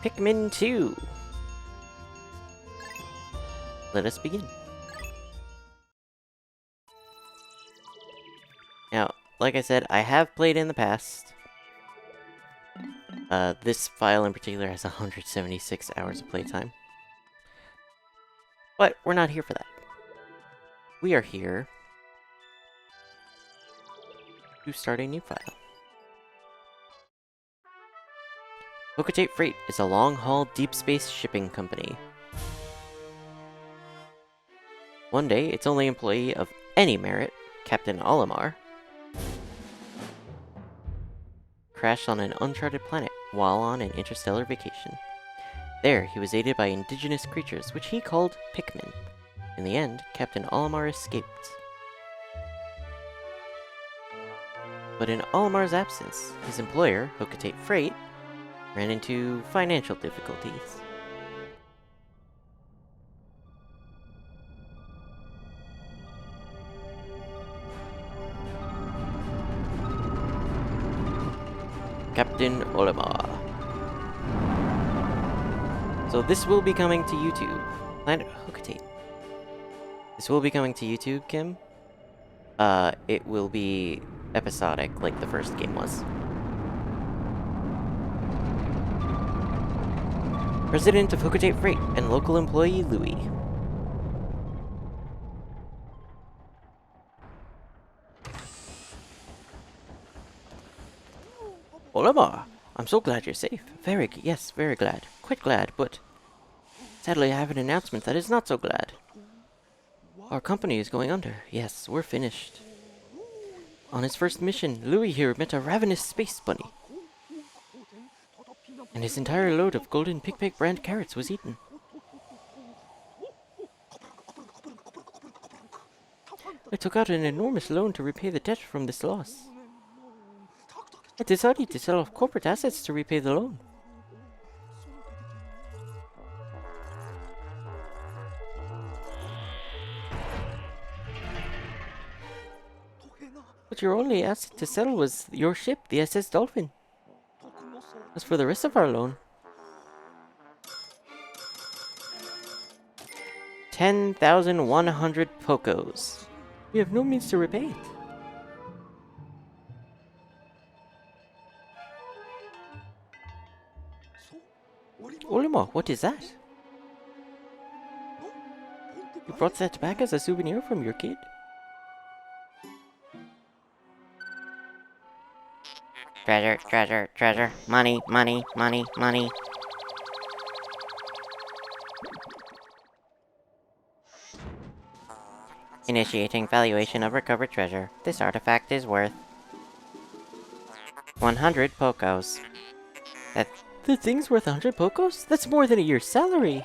Pikmin 2. Let us begin. Now, like I said, I have played in the past. This file in particular has 176 hours of playtime. But we're not here for that. We are here to start a new file. Hocotate Freight is a long-haul deep space shipping company. One day, its only employee of any merit, Captain Olimar, crashed on an uncharted planet while on an interstellar vacation. There, he was aided by indigenous creatures, which he called Pikmin. In the end, Captain Olimar escaped. But in Olimar's absence, his employer, Hocotate Freight, ran into financial difficulties. Captain Olimar. So this will be coming to YouTube. Planet Hocotate. This will be coming to YouTube, Kim. It will be episodic, like the first game was. President of Hocotate Freight and local employee Louis. Olimar, I'm so glad you're safe. Yes, very glad. Quite glad, but sadly I have an announcement that is not so glad. Our company is going under. Yes, we're finished. On his first mission, Louis here met a ravenous space bunny. And his entire load of golden Pikmin brand carrots was eaten. I took out an enormous loan to repay the debt from this loss. I decided to sell off corporate assets to repay the loan. But your only asset to sell was your ship, the SS Dolphin. As for the rest of our loan, 10,100 Pokos. We have no means to repay it. Olimar, what is that? You brought that back as a souvenir from your kid? Treasure, treasure, treasure. Money, money, money, money. Initiating valuation of recovered treasure. This artifact is worth 100 Pokos. The thing's worth 100 Pokos? That's more than a year's salary!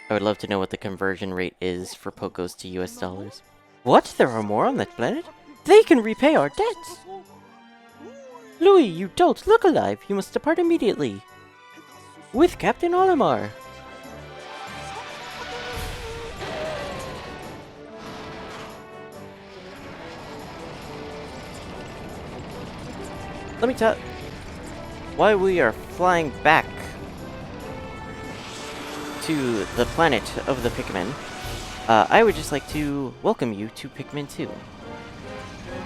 I would love to know what the conversion rate is for Pokos to US dollars. What? There are more on that planet? They can repay our debts! Louis, you dolt, look alive! You must depart immediately! With Captain Olimar! Let me tell... While we are flying back to the planet of the Pikmin, I would just like to welcome you to Pikmin 2.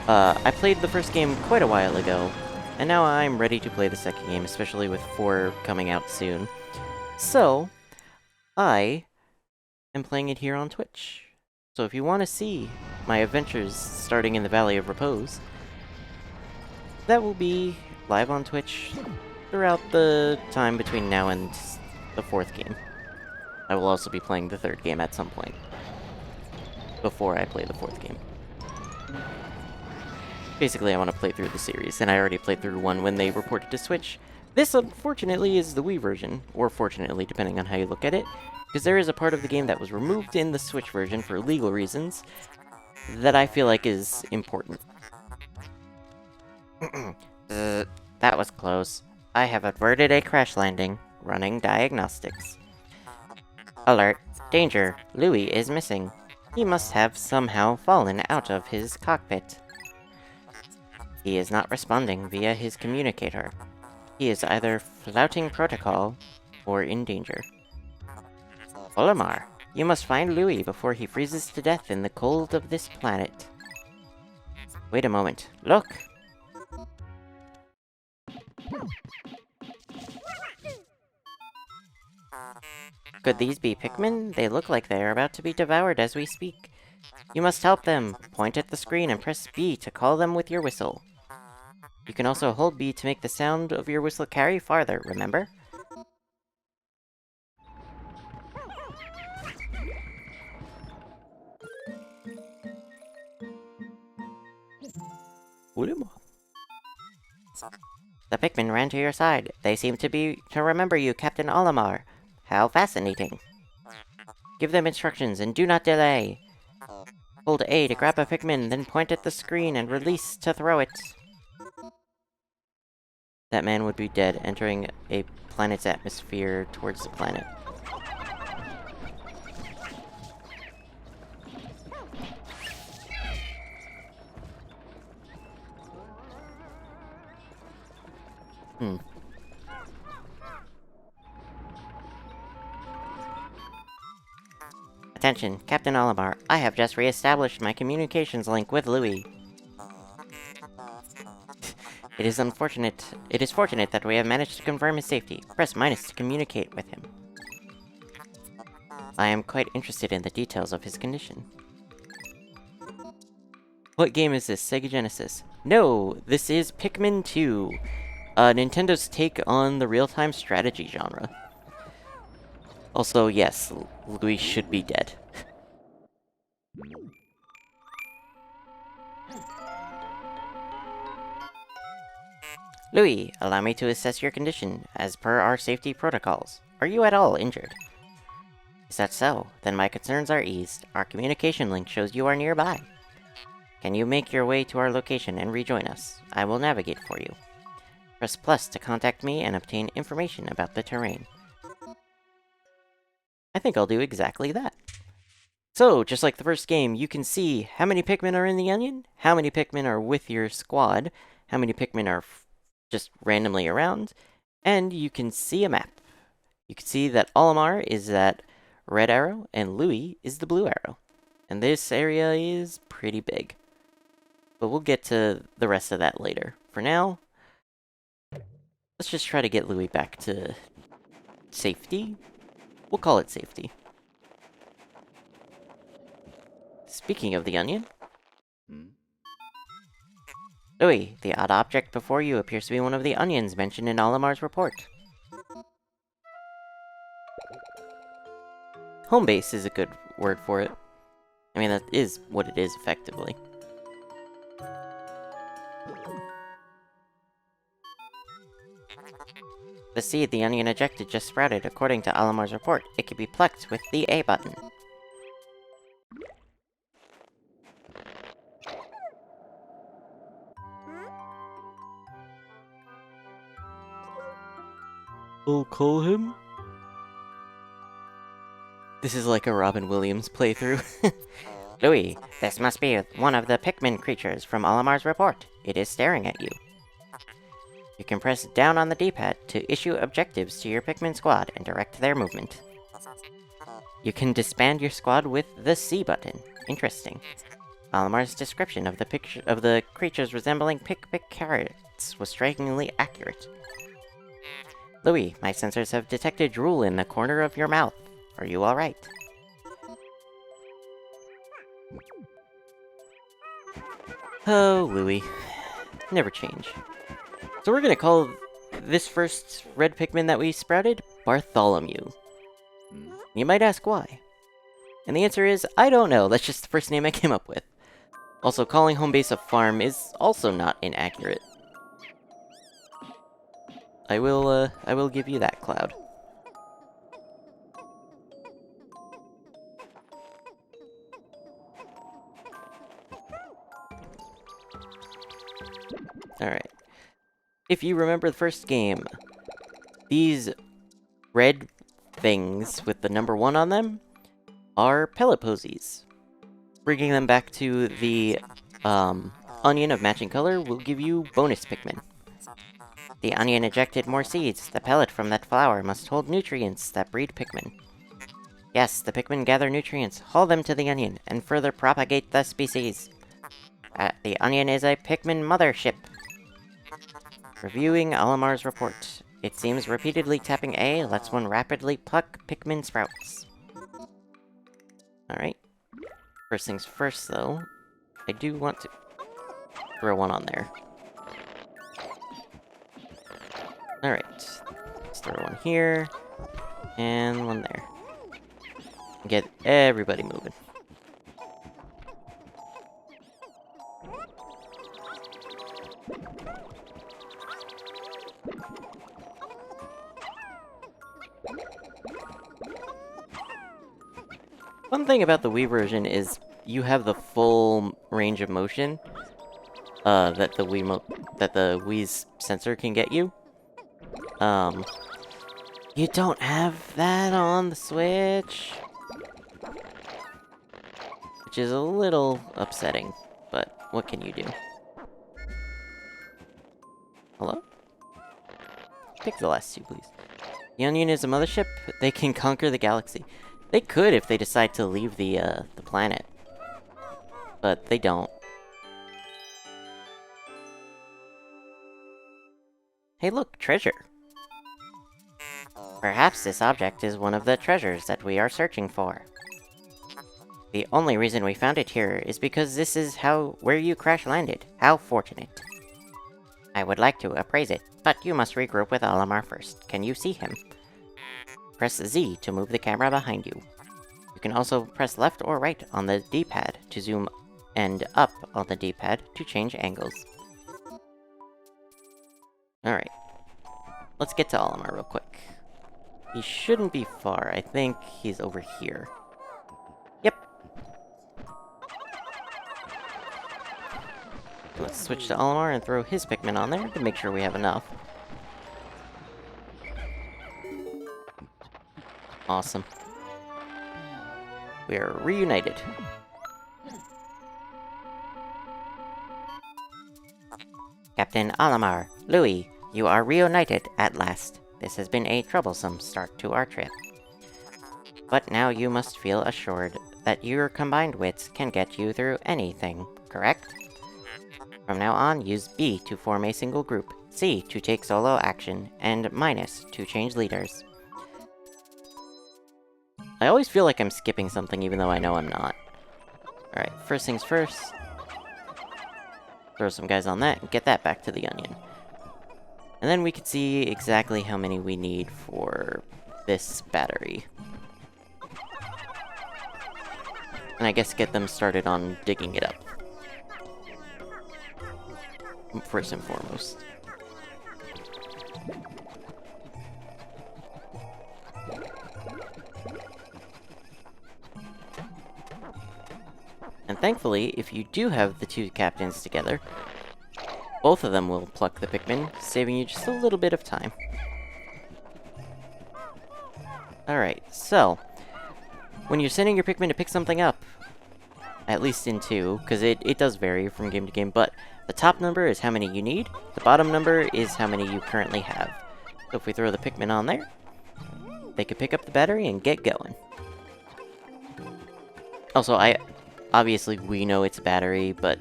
I played the first game quite a while ago, and now I'm ready to play the second game, especially with 4 coming out soon. So, I am playing it here on Twitch. So if you want to see my adventures starting in the Valley of Repose, that will be live on Twitch throughout the time between now and the 4th game. I will also be playing the 3rd game at some point, before I play the 4th game. Basically, I want to play through the series, and I already played through 1 when they reported to Switch. This, unfortunately, is the Wii version, or fortunately, depending on how you look at it, because there is a part of the game that was removed in the Switch version for legal reasons that I feel like is important. That was close. I have averted a crash landing. Running diagnostics. Alert. Danger. Louis is missing. He must have somehow fallen out of his cockpit. He is not responding via his communicator. He is either flouting protocol or in danger. Olimar, you must find Louis before he freezes to death in the cold of this planet. Wait a moment. Look! Could these be Pikmin? They look like they are about to be devoured as we speak. You must help them. Point at the screen and press B to call them with your whistle. You can also hold B to make the sound of your whistle carry farther, remember? The Pikmin ran to your side. They seem to remember you, Captain Olimar. How fascinating. Give them instructions and do not delay. Hold A to grab a Pikmin, then point at the screen and release to throw it. That man would be dead, entering a planet's atmosphere towards the planet. Attention, Captain Olimar. I have just re-established my communications link with Louis. It is fortunate that we have managed to confirm his safety. Press minus to communicate with him. I am quite interested in the details of his condition. What game is this? Sega Genesis? No, this is Pikmin 2. Nintendo's take on the real-time strategy genre. Also, yes, Louis should be dead. Louis, allow me to assess your condition, as per our safety protocols. Are you at all injured? Is that so? Then my concerns are eased. Our communication link shows you are nearby. Can you make your way to our location and rejoin us? I will navigate for you. Press plus to contact me and obtain information about the terrain. I think I'll do exactly that. So, just like the first game, you can see how many Pikmin are in the onion, how many Pikmin are with your squad, how many Pikmin are just randomly around, and you can see a map. You can see that Olimar is that red arrow, and Louis is the blue arrow. And this area is pretty big. But we'll get to the rest of that later. For now, let's just try to get Louis back to safety. We'll call it safety. Speaking of the onion. Louis, the odd object before you appears to be one of the onions mentioned in Olimar's report. Home base is a good word for it. I mean, that is what it is, effectively. The seed the onion ejected just sprouted, according to Olimar's report. It can be plucked with the A button. We'll call him? This is like a Robin Williams playthrough. Louis, this must be one of the Pikmin creatures from Olimar's report. It is staring at you. You can press down on the D-pad to issue objectives to your Pikmin squad and direct their movement. You can disband your squad with the C button. Interesting. Olimar's description of the creatures resembling Pikmin carrots was strikingly accurate. Louis, my sensors have detected drool in the corner of your mouth. Are you alright? Oh, Louis. Never change. So we're gonna call this first red Pikmin that we sprouted Bartholomew. You might ask why. And the answer is, I don't know, that's just the first name I came up with. Also, calling home base a farm is also not inaccurate. I will give you that, Cloud. Alright. If you remember the first game, these red things with the number 1 on them are pellet posies. Bringing them back to the onion of matching color will give you bonus Pikmin. The onion ejected more seeds. The pellet from that flower must hold nutrients that breed Pikmin. Yes, the Pikmin gather nutrients, haul them to the onion, and further propagate the species. The onion is a Pikmin mothership. Reviewing Olimar's report. It seems repeatedly tapping A lets one rapidly pluck Pikmin sprouts. Alright. First things first, though. I do want to throw one on there. Alright. Let's throw one here. And one there. Get everybody moving. One thing about the Wii version is you have the full range of motion that the Wii's sensor can get you. You don't have that on the Switch, which is a little upsetting, but what can you do? Hello? Pick the last two, please. The Onion is a mothership. They can conquer the galaxy. They could if they decide to leave the planet. But they don't. Hey look, treasure! Perhaps this object is one of the treasures that we are searching for. The only reason we found it here is because this is where you crash-landed. How fortunate. I would like to appraise it, but you must regroup with Olimar first. Can you see him? Press Z to move the camera behind you. You can also press left or right on the D-pad to zoom, and up on the D-pad to change angles. Alright. Let's get to Olimar real quick. He shouldn't be far. I think he's over here. Yep. Let's switch to Olimar and throw his Pikmin on there to make sure we have enough. Awesome. We are reunited. Captain Olimar, Louis, you are reunited at last. This has been a troublesome start to our trip. But now you must feel assured that your combined wits can get you through anything, correct? From now on, use B to form a single group, C to take solo action, and minus to change leaders. I always feel like I'm skipping something even though I know I'm not. Alright, first things first. Throw some guys on that and get that back to the onion. And then we can see exactly how many we need for this battery. And I guess get them started on digging it up. First and foremost. And thankfully, if you do have the two captains together, both of them will pluck the Pikmin, saving you just a little bit of time. Alright, so, when you're sending your Pikmin to pick something up, at least in 2, because it does vary from game to game, but the top number is how many you need, the bottom number is how many you currently have. So if we throw the Pikmin on there, they can pick up the battery and get going. Also, obviously we know it's a battery, but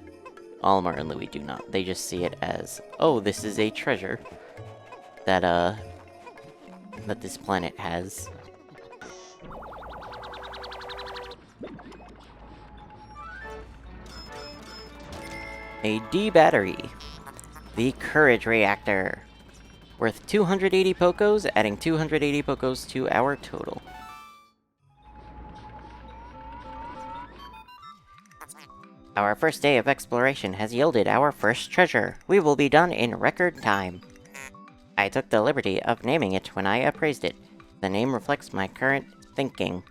Olimar and Louis do not. They just see it as, oh, this is a treasure that this planet has. A D battery. The Courage Reactor. Worth 280 Pokos, adding 280 Pokos to our total. Our first day of exploration has yielded our first treasure. We will be done in record time. I took the liberty of naming it when I appraised it. The name reflects my current thinking.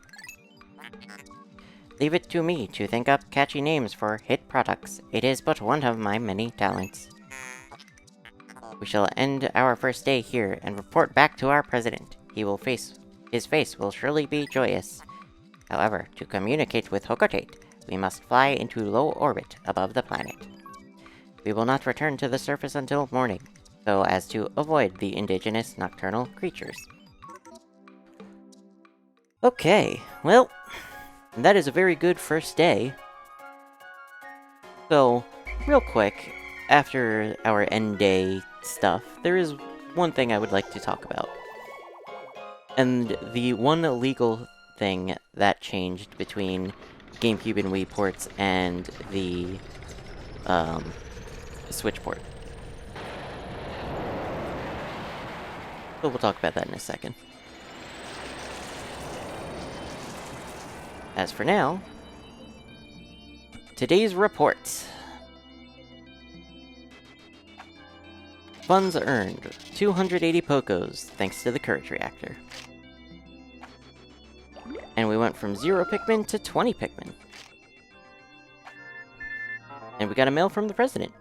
Leave it to me to think up catchy names for hit products. It is but one of my many talents. We shall end our first day here and report back to our president. His face will surely be joyous. However, to communicate with Hokotate, we must fly into low orbit above the planet. We will not return to the surface until morning. so as to avoid the indigenous nocturnal creatures. Okay, well, that is a very good first day. So, real quick, after our end day stuff, there is one thing I would like to talk about. And the one illegal thing that changed between GameCube and Wii ports and the Switch port. But we'll talk about that in a second. As for now, today's report. Funds earned, 280 Pokos, thanks to the Courage Reactor. And we went from 0 Pikmin to 20 Pikmin. And we got a mail from the President.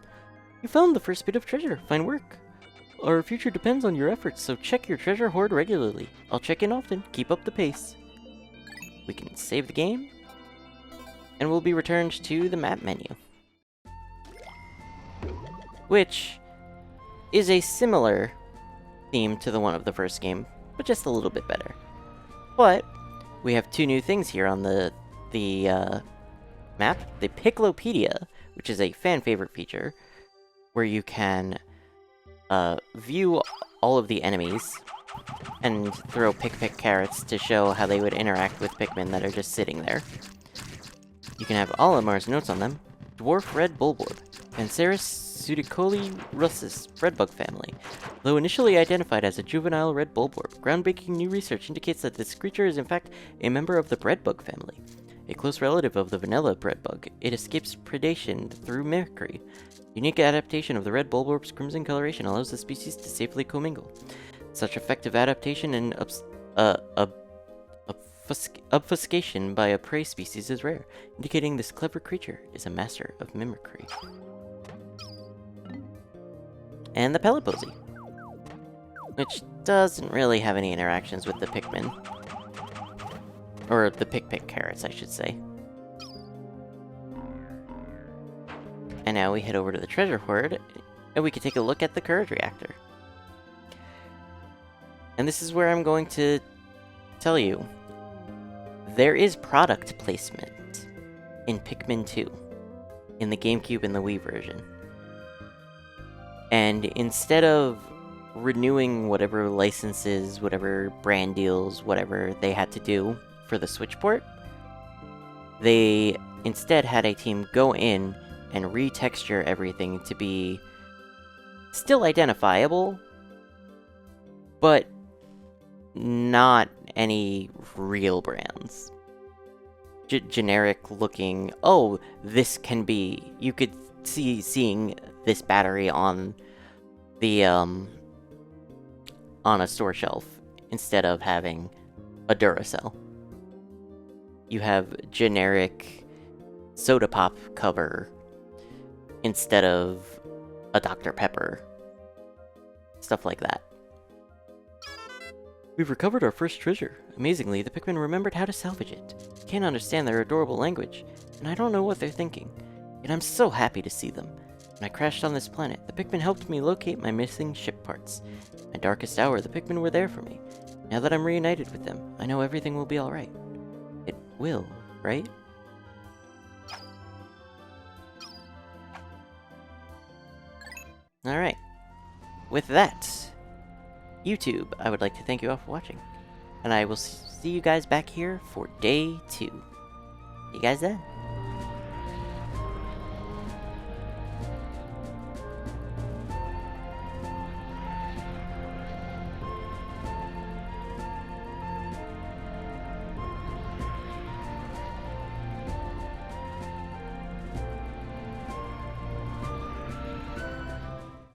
You found the first bit of treasure. Fine work. Our future depends on your efforts, so check your treasure hoard regularly. I'll check in often. Keep up the pace. We can save the game, and we'll be returned to the map menu. Which is a similar theme to the one of the first game, but just a little bit better. But we have two new things here on the map. The Piclopedia, which is a fan-favorite feature, where you can view all of the enemies and throw pick carrots to show how they would interact with Pikmin that are just sitting there. You can have Olimar's notes on them. Dwarf Red Bulborb, Panceris Pseudicoli russus, redbug family. Though initially identified as a juvenile red bulborb, groundbreaking new research indicates that this creature is in fact a member of the breadbug family. A close relative of the vanilla breadbug, it escapes predation through mimicry. Unique adaptation of the red bulborb's crimson coloration allows the species to safely commingle. Such effective adaptation and obfuscation by a prey species is rare, indicating this clever creature is a master of mimicry. And the Pelipposy, which doesn't really have any interactions with the Pikmin. Or the pick carrots, I should say. And now we head over to the treasure hoard, and we can take a look at the Courage Reactor. And this is where I'm going to tell you, there is product placement in Pikmin 2, in the GameCube and the Wii version. And instead of renewing whatever licenses, whatever brand deals, whatever they had to do for the Switch port, they instead had a team go in and retexture everything to be still identifiable, but not any real brands. Generic looking, oh, this can be, you could seeing this battery on the, on a store shelf, instead of having a Duracell. You have generic soda pop cover instead of a Dr. Pepper. Stuff like that. We've recovered our first treasure. Amazingly, the Pikmin remembered how to salvage it. I can't understand their adorable language, and I don't know what they're thinking. Yet I'm so happy to see them. When I crashed on this planet, the Pikmin helped me locate my missing ship parts. In my darkest hour, the Pikmin were there for me. Now that I'm reunited with them, I know everything will be alright. It will, right? Alright. With that, YouTube, I would like to thank you all for watching. And I will see you guys back here for day 2. See you guys then.